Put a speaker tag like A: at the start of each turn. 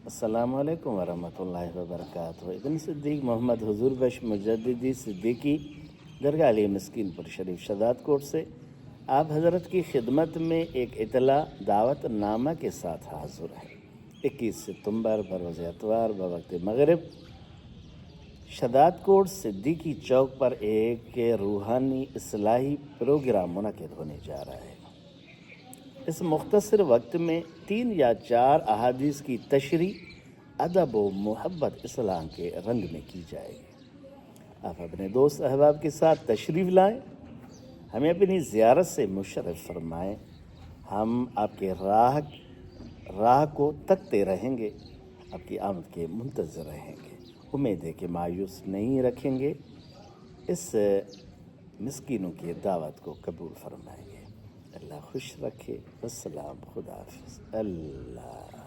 A: السلام علیکم ورحمۃ اللہ وبرکاتہ۔ ابن صدیق محمد حضور بخش مجددی صدیقی درگاہ علی مسکین پر شریف شاداد کوٹ سے آپ حضرت کی خدمت میں ایک اطلاع دعوت نامہ کے ساتھ حاضر ہے۔ 21 ستمبر بروز اتوار بوقت مغرب شاداد کوٹ صدیقی چوک پر ایک روحانی اصلاحی پروگرام منعقد ہونے جا رہا ہے۔ اس مختصر وقت میں 3 یا 4 احادیث کی تشریح ادب و محبت اسلام کے رنگ میں کی جائے گی۔ آپ اپنے دوست احباب کے ساتھ تشریف لائیں، ہمیں اپنی زیارت سے مشرف فرمائیں۔ ہم آپ کے راہ کو تکتے رہیں گے، آپ کی آمد کے منتظر رہیں گے۔ امید ہے کہ مایوس نہیں رکھیں گے، اس مسکینوں کی دعوت کو قبول فرمائیں گے۔ اللہ خوش رکھے۔ السلام، خدا حافظ۔ اللہ